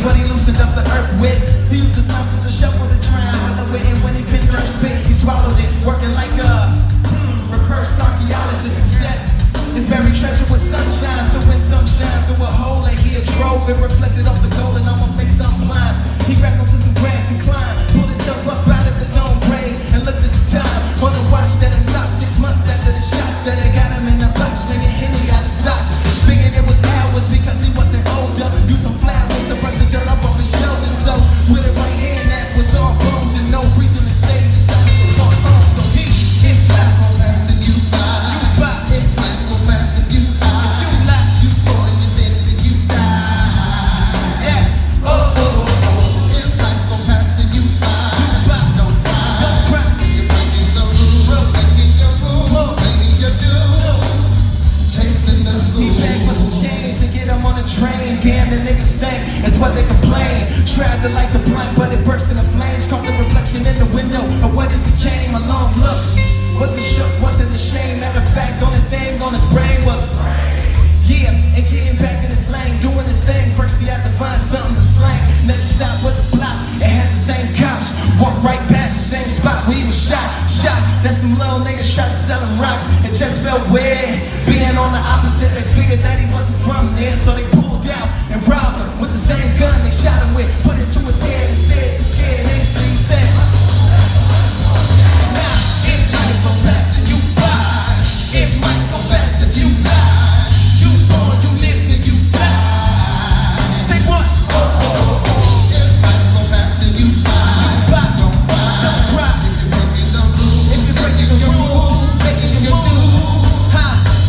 what he loosened up the earth with. He used his mouth as a shovel to try and hollow it, and when he been dirt spit, he swallowed it, working like a reverse archaeologist, except his buried treasure was sunshine. So when some shine through a hole that he had drove, it reflected off the gold and almost made something blind. He grabbed onto some grass and climbed, pulled himself up out of his own grave, and looked at the time on the watch that had stopped 6 months after the shots that had got him in the butt, swinging Henny out of socks. Figured it was hours because he wasn't older. Used some flowers to brush the dirt up off his shoulders. So with a right hand that was all bones and no reason to stay, decided to walk home. So he is back on passing you by. You by it might go fast if you high. If you lie, you boy, you dead and you die. Yeah. Oh, oh, oh, oh. If life go passing you by. You by, don't cry. Don't cry. You're breaking the rules, making your moves, making your dues, chasing the goose. He begged for some change to get him on the train. Damn, the niggas stink, it's what they complain. Tried to light the blunt, but it burst into flames. Caught the reflection in the window of what it became. A long look, wasn't shook, wasn't ashamed. Matter of fact, only thing on his brain was yeah, and getting back in his lane, doing his thing. First he had to find something to slang. Next stop was the block, it had the same cops. Walked right past the same spot where he was shot. That some little niggas tried to sell him rocks. It just felt weird, being on the opposite. They figured that he wasn't from there, so they pulled out and robbed him with the same gun they shot him with. Put it to his head and said, the scared nature. He said, now it's life was passing you by. It might go fast if you lie. You born, you lived, and you died. Say what? Oh, oh, oh, oh. It might go fast and you buy. You buy, don't cry. If you're breaking the rules, making your dues,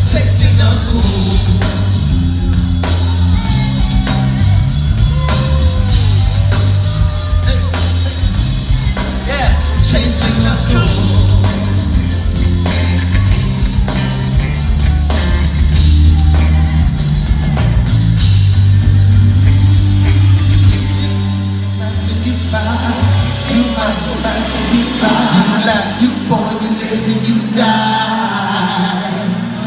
chasing the goose. Yeah, chasing the goose. You might go fast and you lie. You born, you live, and you die.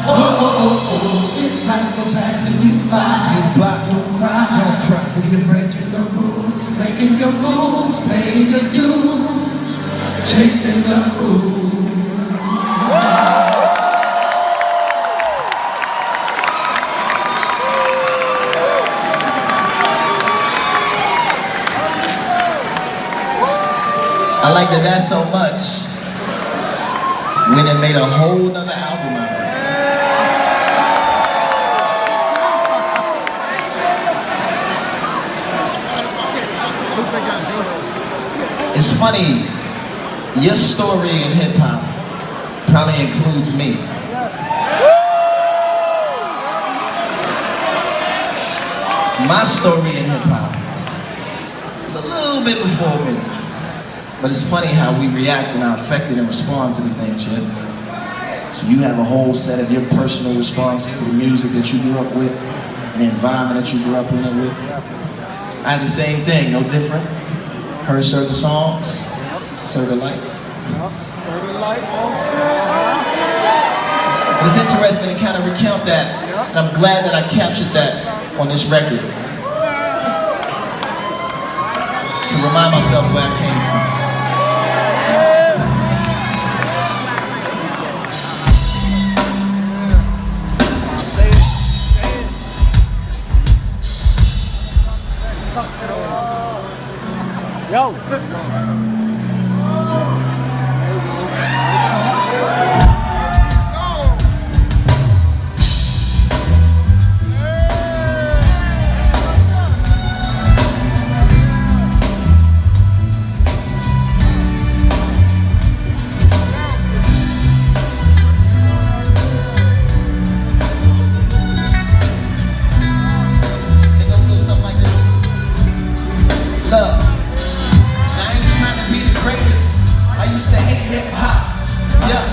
Oh, oh, oh, oh. It might go fast and you buy. You buy, don't cry. Don't cry. If you're breaking the rules, making your moves, paying your dues, chasing the goose. I like that so much when it made a whole nother album out of it. It's funny, your story in hip hop probably includes me. My story in hip hop is a little bit before me. But it's funny how we react and are affected and respond to the things, yeah? So you have a whole set of your personal responses to the music that you grew up with, and the environment that you grew up in it with. I had the same thing, no different. Heard certain songs, certain light. But it's interesting to kind of recount that, and I'm glad that I captured that on this record. To remind myself where I came from. Yo!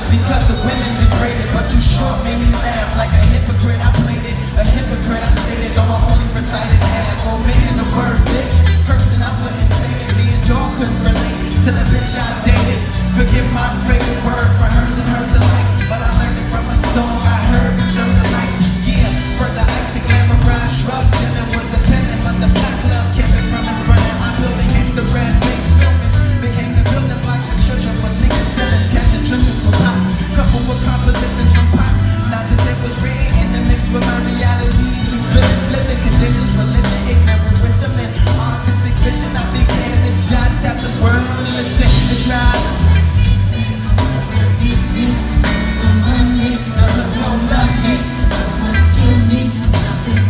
Because the women degraded, but too short made me laugh like a hypocrite. I played it, a hypocrite. I stated, though I only recited half. Omitting the word bitch, cursing I wouldn't say it. Me and dog couldn't relate to the bitch I dated. Forget my favorite word for hers and hers alike, but I learned it from a song I heard and served the lights. Yeah, for the icy glamorized drug dealer was a tenant, but the black love kept it from vision, I began to jot, tap the word and listen to try. Don't love me, kill me,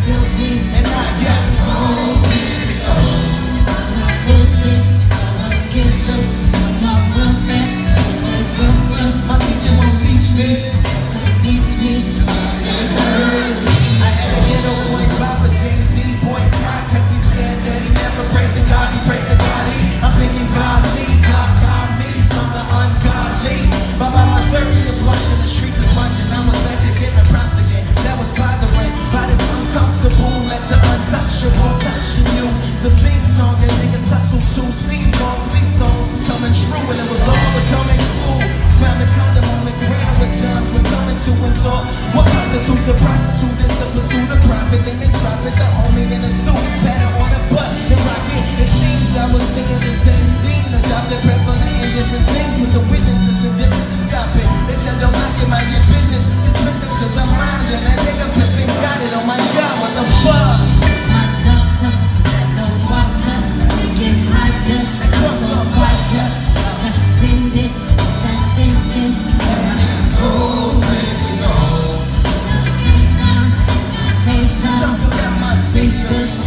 build me, and I got all this to go. My teacher won't teach me. I had to get a boy, Papa Jay-Z, boy, cause he said that he never prayed to God, he prayed to God. I'm thinking godly, God me from the ungodly. But by my 30th watching, the streets is watching, I was back to giving props again. That was bothering, by this uncomfortable, that's an untouchable, touching you. The theme song that niggas hustle to, sing all 3 songs is coming true, and it was all becoming cool. Found a condom on the ground with Johns were coming to and thought, what constitutes a prostitute is the pursuit of profit. Then they drop it, the homie in a suit, pattern on a butt and rocket. It seems I was seeing the same scene, adopted prevalent in different things with the witnesses and different to stop it. They said don't knock it, mind your business. This business is a mind, and that nigga pimpin' got it. Oh my God, what the fuck? My doctor, got no water, we get higher, I'm so fire, I got to spend it, it's that sentence, Talk about my secrets.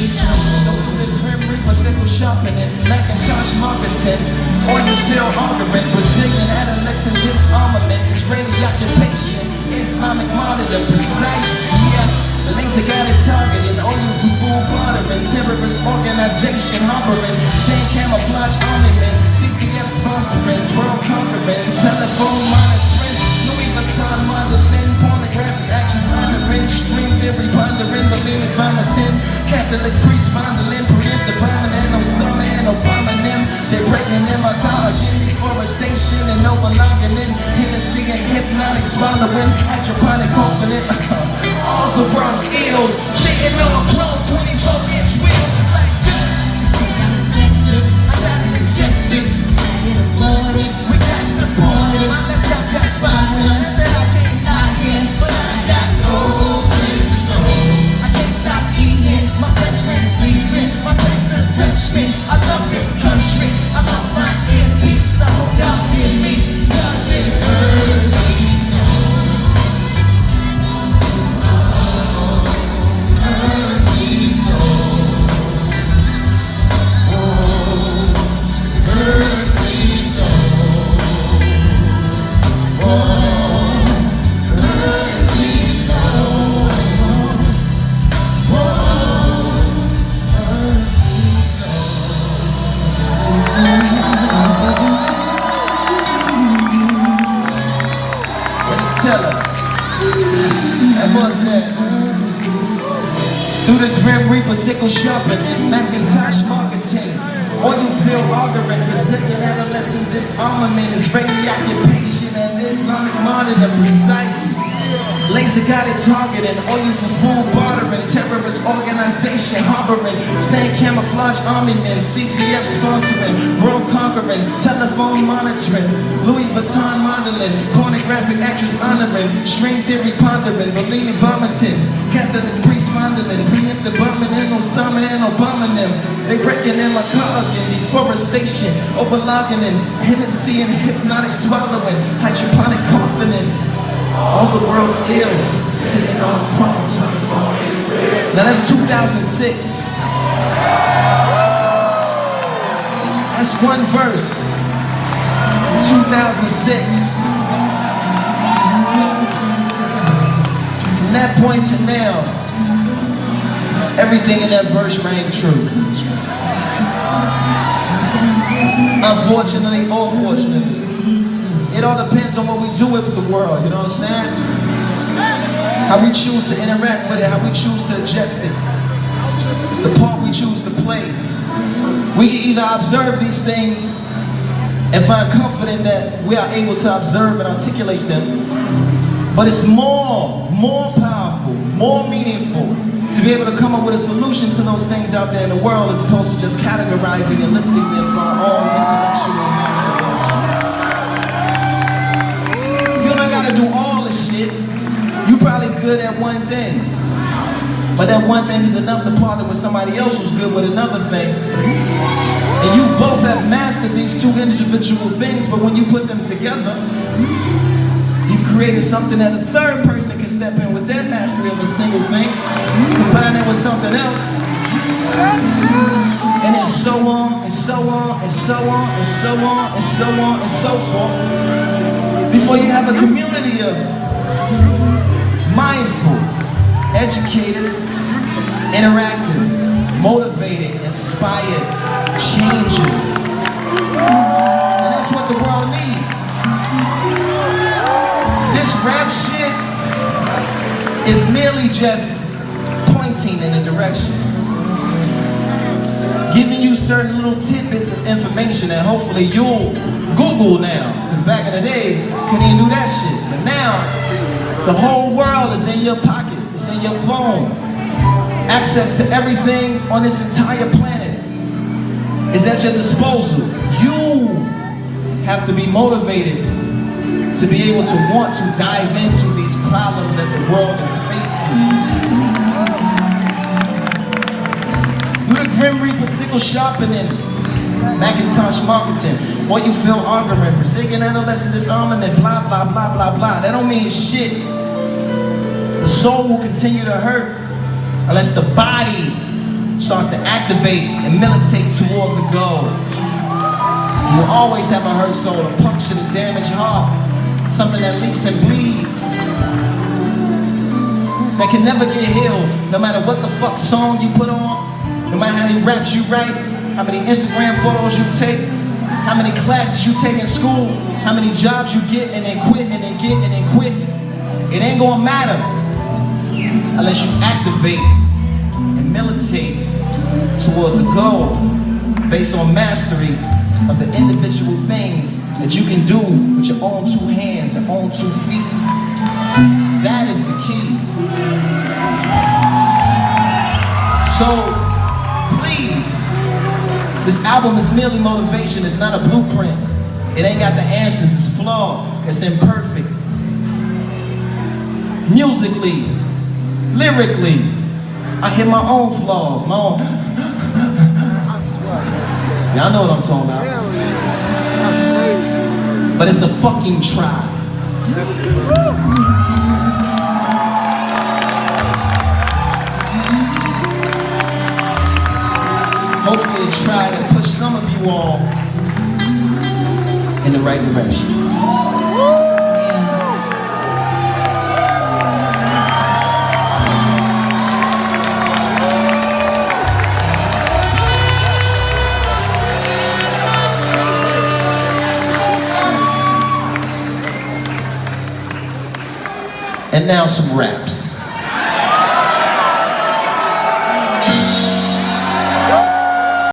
So the Grim Reaper single shopping in Macintosh marketing. Or you feel argument, Brazilian adolescent disarmament, Israeli occupation, Islamic monitor, precise, yeah. The laser guided targeting, all you for food bartering, terrorist organization harboring, same camouflage armament, CCF sponsoring, world conquering, telephone monitoring, Louis Vuitton modeling, pornographic actress honoring, string theory pondering, bulimic vomiting, Catholic priest fondling, preemptive bombing, and Osama and Obama them, they're breaking in my car again, deforestation and overlogging in, Hennessy and hypnotic swallowing, hydroponic confident, all the world's ills, sitting on chrome 24-inch wheels, just like this. I got it injected, we got to board it, my laptop got spotless, said that I can't knock in, but I got no place to go. I can't stop eating, my best friend's leaving, my place to touch me, I love this country, I lost my earpiece, I hope y'all hear me, cause it hurts me so. Tell her, that was it. Through the Grim Reaper sickle shopping and Macintosh marketing, oil field argument, Brazilian adolescent disarmament, Israeli occupation and Islamic monitor, precise. Laser guided targeting, oil for food bartering, terrorist organization harboring, same camouflage army men, CCF sponsoring, world conquering, telephone monitoring, Louis Vuitton modeling, pornographic actress honoring, string theory pondering, bulimic vomiting, Catholic priest fondling, preemptive bombing in Osama and Obama them. They breaking in my car again, deforestation, overlogging in, Hennessy and hypnotic swallowing, hydroponic coughing in. All the world's ills, sitting on chrome 24. Now that's 2006. That's one verse from 2006. From that point to now, everything in that verse rang true. Unfortunately or fortunately. It all depends on what we do with the world, you know what I'm saying? How we choose to interact with it, how we choose to adjust it. The part we choose to play. We can either observe these things and find comfort in that we are able to observe and articulate them. But it's more powerful, more meaningful to be able to come up with a solution to those things out there in the world as opposed to just categorizing and listing them for our own intellectual masturbation. You don't gotta do all this shit. You probably good at one thing. But that one thing is enough to partner with somebody else who's good with another thing. And you both have mastered these two individual things, but when you put them together, you've created something that a third person can step in with their mastery of a single thing, combine it with something else, and then so on, and so on, and so on, and so on, and so on, and so forth, before you have a community of mindful, educated, interactive, motivated, inspired changes. And that's what the world needs. This rap shit is merely just pointing in a direction, giving you certain little tidbits of information that hopefully you'll Google now. Because back in the day, couldn't even do that shit. But now, the whole world is in your pocket. It's in your phone. Access to everything on this entire planet is at your disposal. You have to be motivated to be able to want to dive into these problems that the world is facing. Do the Grim Reaper sickle sharpening, Macintosh marketing, or you feel argument, Brazilian adolescent disarmament, blah, blah, blah, blah, blah. That don't mean shit. The soul will continue to hurt unless the body starts to activate and militate towards a goal. You will always have a hurt soul, a punctured and damaged heart, something that leaks and bleeds, that can never get healed, no matter what the fuck song you put on, no matter how many raps you write, how many Instagram photos you take, how many classes you take in school, how many jobs you get and then quit and then get and then quit. It ain't gonna matter unless you activate and militate towards a goal based on mastery of the individual things that you can do with your own two hands and own 2 feet. That is the key. So, please, this album is merely motivation. It's not a blueprint. It ain't got the answers. It's flawed. It's imperfect. Musically, lyrically, I hear my own flaws, my own. Y'all know what I'm talking about. But it's a fucking try. Hopefully it try to push some of you all in the right direction. And now some raps.